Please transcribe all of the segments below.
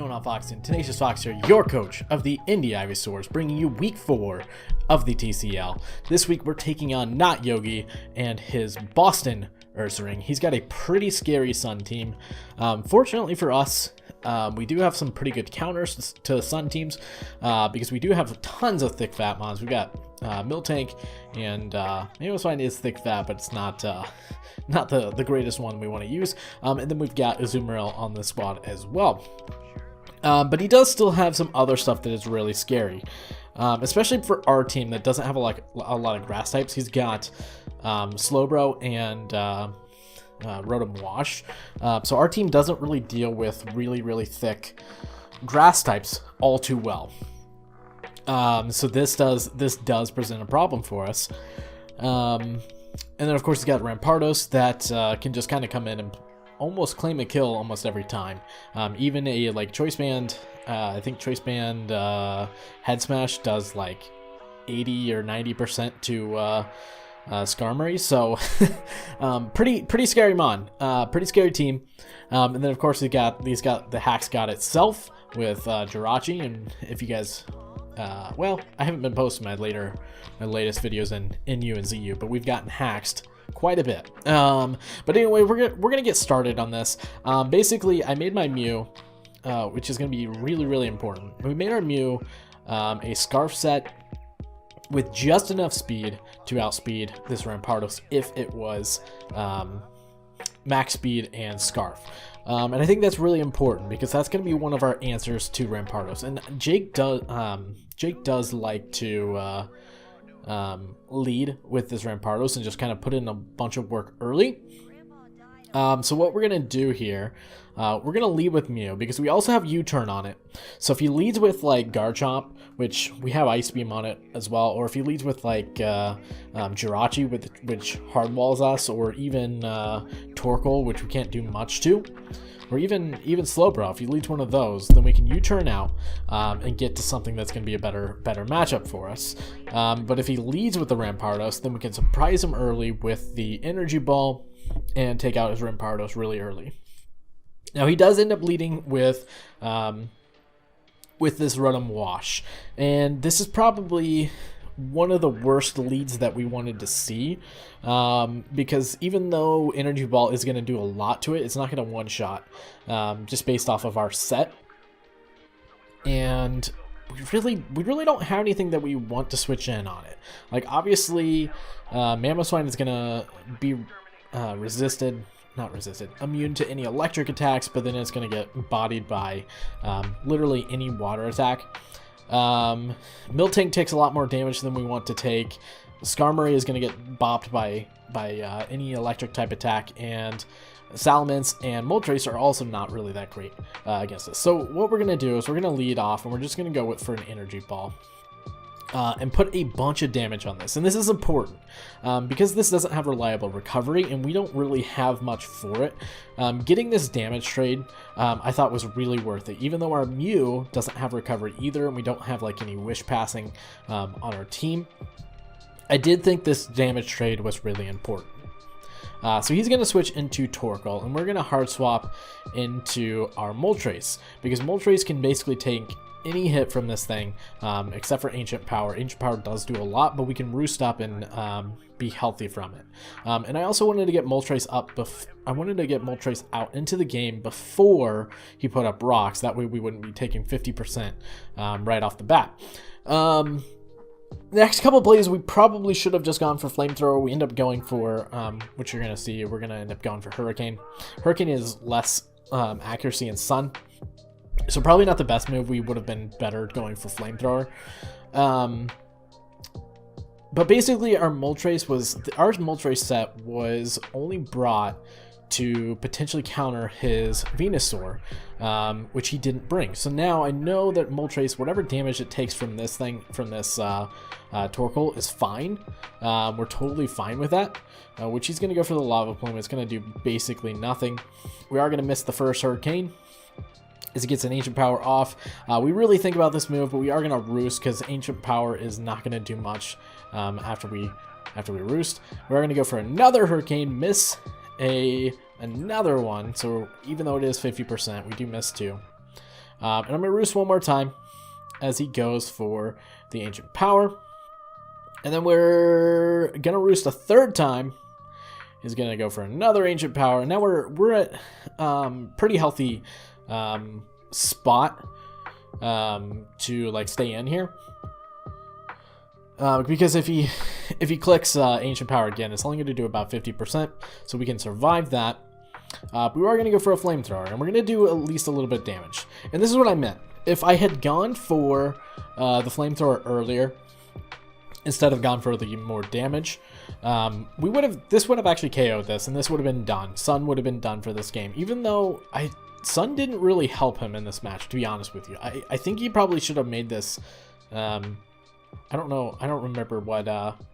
going on, Fox? And Tenacious Fox here, your coach of the Indie Ivysaurs, bringing you week 4 of the TCL. This week we're taking on not Yogi and his Boston ursaring. He's got a pretty scary Sun team. Fortunately for us, we do have some pretty good counters to Sun teams because we do have tons of thick fat mons. We've got Miltank, and maybe this one is thick fat, but it's not the greatest one we want to use. And then we've got Azumarill on the squad as well. But he does still have some other stuff that is really scary, especially for our team that doesn't have a lot of grass types. He's got Slowbro and Rotom Wash, so our team doesn't really deal with really thick grass types all too well. So this does present a problem for us. And then of course he's got Rampardos that can just kind of come in and almost claim a kill almost every time. Even a like Choice Band, I think Choice Band Head Smash does like 80 or 90% to Skarmory, so pretty scary mon, pretty scary team. And then of course he's got the Hacks God itself with Jirachi, and if you guys well, I haven't been posting my latest videos in NU and ZU, but we've gotten haxed quite a bit. But anyway, we're gonna get started on this. Basically, I made my Mew, which is gonna be really important. We made our Mew a Scarf set with just enough speed to outspeed this Rampardos if it was max speed and Scarf. And I think that's really important because that's going to be one of our answers to Rampardos. And Jake does like to lead with this Rampardos and just kind of put in a bunch of work early. So what we're going to do here, we're going to lead with Mew because we also have U-turn on it. So if he leads with like Garchomp, which we have Ice Beam on it as well, or if he leads with like Jirachi, which hardballs us, or even Torkoal, which we can't do much to, or even Slowbro, if he leads one of those, then we can U-turn out and get to something that's going to be a better matchup for us. But if he leads with the Rampardos, then we can surprise him early with the Energy Ball and take out his Rampardos really early. Now he does end up leading with this Rotom Wash, and this is probably one of the worst leads that we wanted to see, because even though Energy Ball is going to do a lot to it, it's not going to one-shot, just based off of our set. And we really don't have anything that we want to switch in on it. Like obviously, Mamoswine is going to be immune to any electric attacks, but then it's going to get bodied by literally any water attack. Miltank takes a lot more damage than we want to take. Skarmory is going to get bopped by any electric type attack, and Salamence and Moltres are also not really that great against us. So what we're going to do is we're going to lead off, and we're just going to go for an Energy Ball. And put a bunch of damage on this. And this is important because this doesn't have reliable recovery and we don't really have much for it. Getting this damage trade I thought was really worth it, even though our Mew doesn't have recovery either and we don't have like any wish passing on our team. I did think this damage trade was really important. So he's going to switch into Torkoal, and we're going to hard swap into our Moltres, because Moltres can basically take any hit from this thing, except for Ancient Power. Ancient Power does do a lot, but we can roost up and be healthy from it. And I also wanted to get Moltres up. I wanted to get Moltres out into the game before he put up rocks. That way we wouldn't be taking 50% right off the bat. Next couple plays, we probably should have just gone for Flamethrower. We end up going for, which you're going to see, we're going to end up going for Hurricane. Hurricane is less accuracy in Sun, so probably not the best move. We would have been better going for Flamethrower. But basically our Moltres set was only brought to potentially counter his Venusaur, which he didn't bring. So now I know that Moltres, whatever damage it takes from this Torkoal is fine. We're totally fine with that, which he's going to go for the Lava Plume. It's going to do basically nothing. We are going to miss the first Hurricane as it gets an Ancient Power off. We really think about this move, but we are going to Roost because Ancient Power is not going to do much after we Roost. We're going to go for another Hurricane, miss another one, so even though it is 50%, we do miss two. And I'm going to roost one more time as he goes for the Ancient Power. And then we're going to roost a third time. He's going to go for another Ancient Power. And now we're at pretty healthy spot to like stay in here. Because if he clicks Ancient Power again, it's only going to do about 50%, so we can survive that. But we are going to go for a Flamethrower, and we're going to do at least a little bit of damage. And this is what I meant. If I had gone for the Flamethrower earlier, instead of gone for the more damage, this would have actually KO'd this, and this would have been done. Sun would have been done for this game, even though Sun didn't really help him in this match, to be honest with you. I think he probably should have made this... I don't know. I don't remember what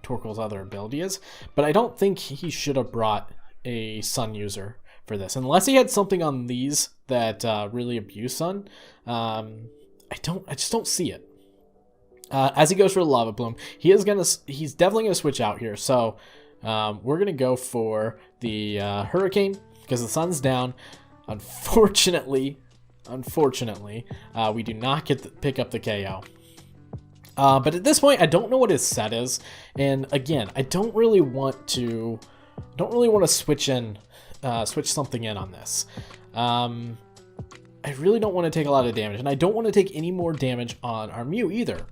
Torkoal's other ability is, but I don't think he should have brought a Sun user for this, unless he had something on these that really abuse Sun. I just don't see it. As he goes for the Lava Plume, he's definitely gonna switch out here. So we're gonna go for the Hurricane because the Sun's down. Unfortunately, we do not get to pick up the KO. But at this point, I don't know what his set is, and again, I don't really want to switch something in on this. I really don't want to take a lot of damage, and I don't want to take any more damage on our Mew either,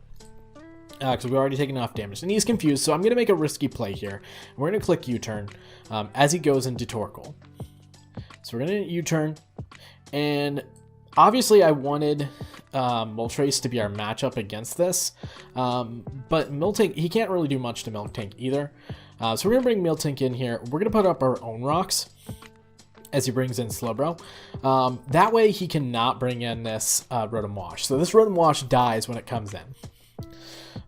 because we've already taken enough damage, and he's confused. So I'm gonna make a risky play here. We're gonna click U-turn as he goes into Torkoal. So we're gonna U-turn, and obviously I wanted Moltres to be our matchup against this, but Miltank, he can't really do much to Miltank either. So we're gonna bring Miltank in here. We're gonna put up our own rocks as he brings in Slowbro. That way he cannot bring in this Rotom Wash. So this Rotom Wash dies when it comes in.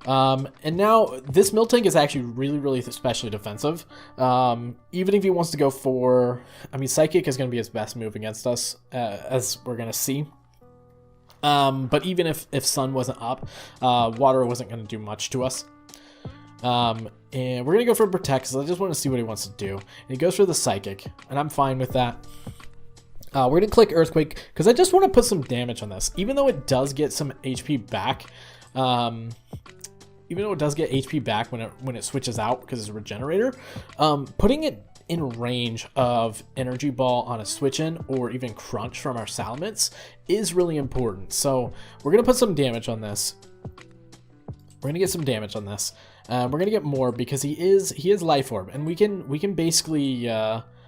And now this Miltank is actually really especially defensive. Even if he wants to go for, I mean, Psychic is going to be his best move against us, as we're going to see. But even if Sun wasn't up, Water wasn't going to do much to us. And we're going to go for Protect, because I just want to see what he wants to do. And he goes for the Psychic, and I'm fine with that. We're going to click Earthquake, because I just want to put some damage on this. Even though it does get some HP back, when it switches out, because it's a Regenerator, putting it in range of Energy Ball on a switch in, or even Crunch from our Salamence, is really important. So we're going to put some damage on this. We're going to get some damage on this. We're going to get more because he is Life Orb, and we can basically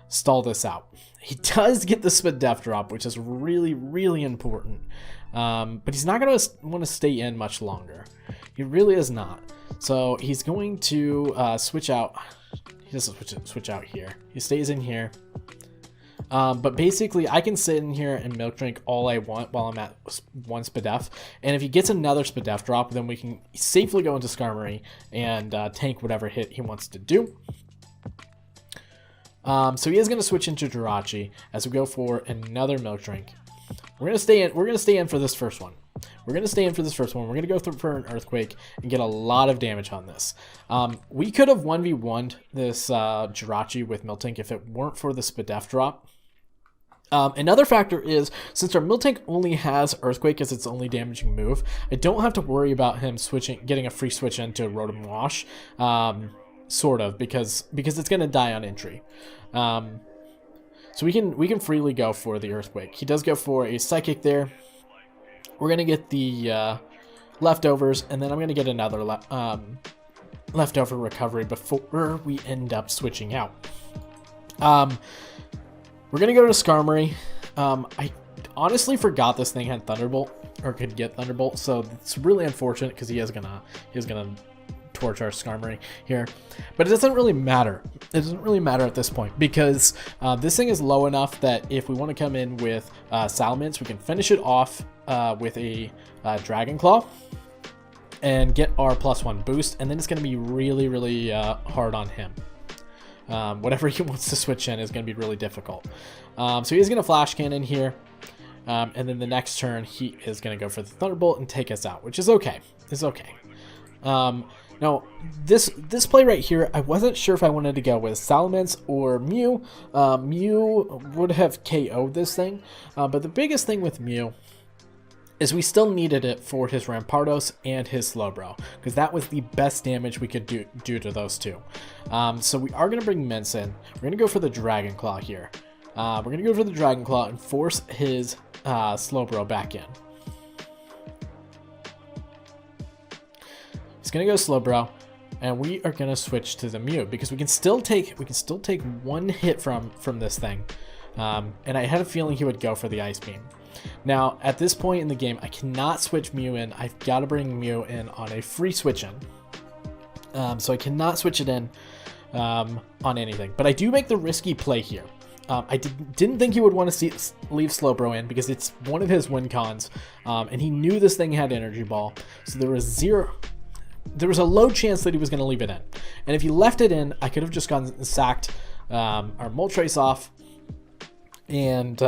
stall this out. He does get the Spadef drop, which is really important. But he's not going to want to stay in much longer. He really is not. So he's going to switch out. He doesn't switch out here. He stays in here. But basically, I can sit in here and Milk Drink all I want while I'm at one Spadef. And if he gets another Spadef drop, then we can safely go into Skarmory and tank whatever hit he wants to do. So he is going to switch into Jirachi as we go for another Milk Drink. We're going to stay in for this first one. We're going to go through for an Earthquake and get a lot of damage on this. We could have 1v1'd this Jirachi with Miltank if it weren't for the Spadef drop. Another factor is, since our Miltank only has Earthquake as its only damaging move, I don't have to worry about him getting a free switch into Rotom Wash, sort of, because it's going to die on entry. So we can freely go for the Earthquake. He does go for a Psychic there. We're going to get the leftovers, and then I'm going to get another leftover recovery before we end up switching out. We're going to go to Skarmory. I honestly forgot this thing had Thunderbolt, or could get Thunderbolt, so it's really unfortunate because he is gonna torch our Skarmory here. But it doesn't really matter. It doesn't really matter at this point, because this thing is low enough that if we want to come in with Salamence, we can finish it off with a Dragon Claw and get our +1 boost, and then it's going to be really hard on him. Whatever he wants to switch in is going to be really difficult. So he's going to Flash Cannon here, and then the next turn he is going to go for the Thunderbolt and take us out, which is okay. It's okay. Now, this play right here, I wasn't sure if I wanted to go with Salamence or Mew. Mew would have KO'd this thing, but the biggest thing with Mew is we still needed it for his Rampardos and his Slowbro, because that was the best damage we could do to those two. So we are going to bring Mince in. We're going to go for the Dragon Claw here. We're going to go for the Dragon Claw and force his Slowbro back in. He's going to go Slowbro, and we are going to switch to the Mew, because we can still take one hit from this thing. And I had a feeling he would go for the Ice Beam. Now, at this point in the game, I cannot switch Mew in. I've got to bring Mew in on a free switch in. So I cannot switch it in on anything. But I do make the risky play here. I didn't think he would want to leave Slowbro in, because it's one of his win cons. And he knew this thing had Energy Ball. So there was a low chance that he was going to leave it in. And if he left it in, I could have just gone and sacked our Moltres off. And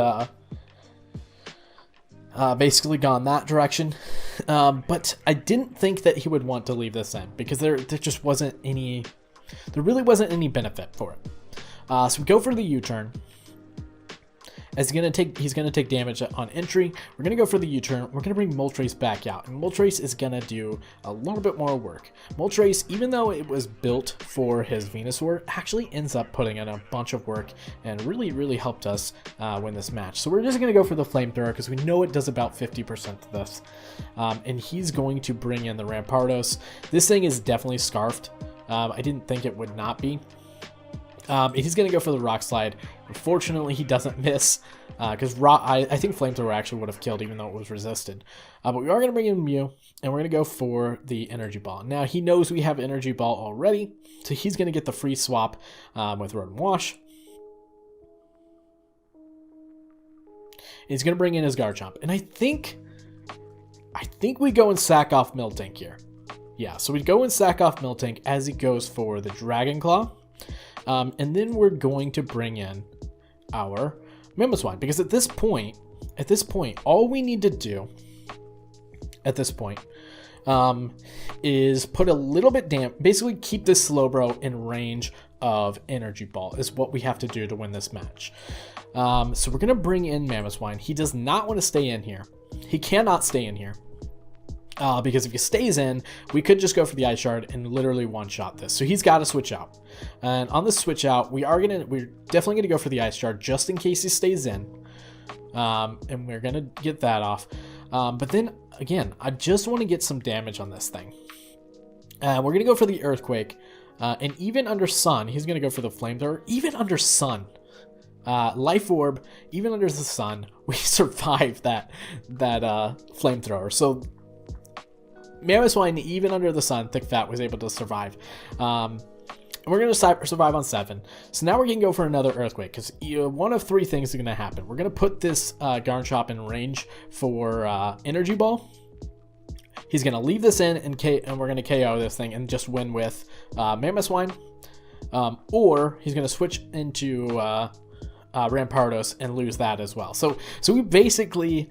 basically gone that direction. But I didn't think that he would want to leave this in, because there just wasn't any, there really wasn't any benefit for it. So we go for the U-turn. As he's gonna take damage on entry. We're gonna go for the U-turn. We're gonna bring Moltres back out, and Moltres is gonna do a little bit more work. Moltres, even though it was built for his Venusaur, actually ends up putting in a bunch of work and really helped us win this match. So we're just gonna go for the Flamethrower, because we know it does about 50% of this, and he's going to bring in the Rampardos. This thing is definitely scarfed. I didn't think it would not be. He's going to go for the Rock Slide. Unfortunately, he doesn't miss, because I think Flamethrower actually would have killed, even though it was resisted. But we are going to bring in Mew, and we're going to go for the Energy Ball. Now, he knows we have Energy Ball already, so he's going to get the free swap with Road and Wash. He's going to bring in his Garchomp, and I think we go and sack off Miltank here. Yeah, so we go and sack off Miltank as he goes for the Dragon Claw. And then we're going to bring in our Mamoswine, because at this point, all we need to do at this point is put a little bit basically keep this Slowbro in range of Energy Ball is what we have to do to win this match. So we're going to bring in Mamoswine. He does not want to stay in here. He cannot stay in here. Because if he stays in, we could just go for the Ice Shard and literally one-shot this. So he's got to switch out. And on the switch out, we're definitely going to go for the Ice Shard just in case he stays in. And we're going to get that off. But then, again, I just want to get some damage on this thing. We're going to go for the Earthquake. And even under Sun, he's going to go for the Flamethrower. Even under Sun. Life Orb, even under the Sun, we survived that Flamethrower. So Mamoswine, even under the Sun, Thick Fat was able to survive. And we're going to survive on 7. So now we're going to go for another Earthquake, because one of 3 things are going to happen. We're going to put this Garchomp in range for Energy Ball. He's going to leave this in, and we're going to KO this thing and just win with Mamoswine. Or he's going to switch into Rampardos and lose that as well. So we basically...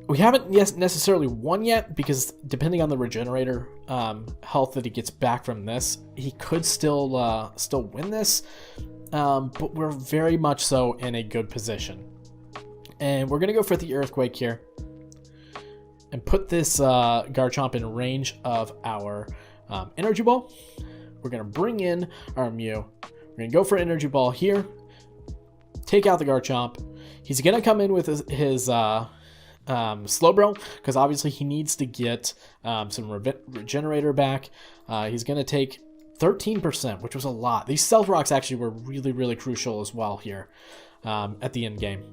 We haven't necessarily won yet, because depending on the regenerator health that he gets back from this, he could still win this, but we're very much so in a good position. And we're going to go for the Earthquake here and put this Garchomp in range of our Energy Ball. We're going to bring in our Mew. We're going to go for Energy Ball here, take out the Garchomp. He's going to come in with his Slowbro, because obviously he needs to get some regenerator back. He's going to take 13%, which was a lot. These Stealth Rocks actually were really crucial as well here at the end game.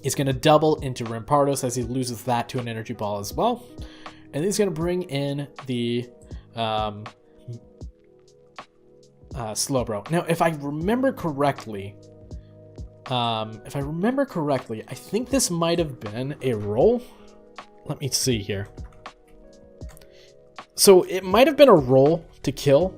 He's going to double into Rampardos as he loses that to an Energy Ball as well. And he's going to bring in the Slowbro. Now, if I remember correctly, I think this might have been a roll. Let me see here. So it might have been a roll to kill.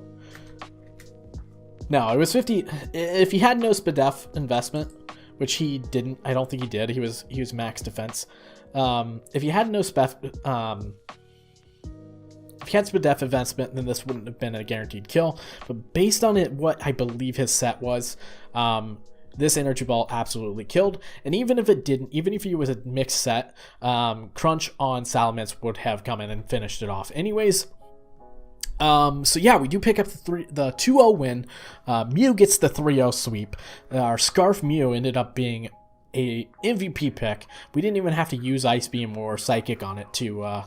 No, it was 50. If he had no SPDEF investment, which he didn't, I don't think he did. He was max defense. If he had no if he had SPDEF investment, then this wouldn't have been a guaranteed kill. But based on it, what I believe his set was, this energy ball absolutely killed. And even if it didn't, even if it was a mixed set, Crunch on Salamence would have come in and finished it off anyways. So yeah, we do pick up the 2-0 win. Mew gets the 3-0 sweep. Our Scarf Mew ended up being a MVP pick. We didn't even have to use Ice Beam or Psychic on it to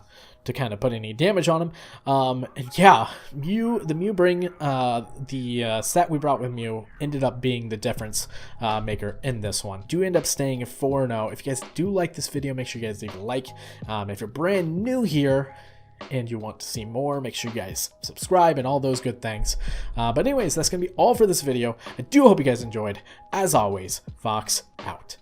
kind of put any damage on him. And yeah, the Mew bring, the set we brought with Mew ended up being the difference maker in this one. Do end up staying at 4-0. If you guys do like this video, make sure you guys leave a like. If you're brand new here and you want to see more, make sure you guys subscribe and all those good things. But anyways, that's going to be all for this video. I do hope you guys enjoyed. As always, Fox out.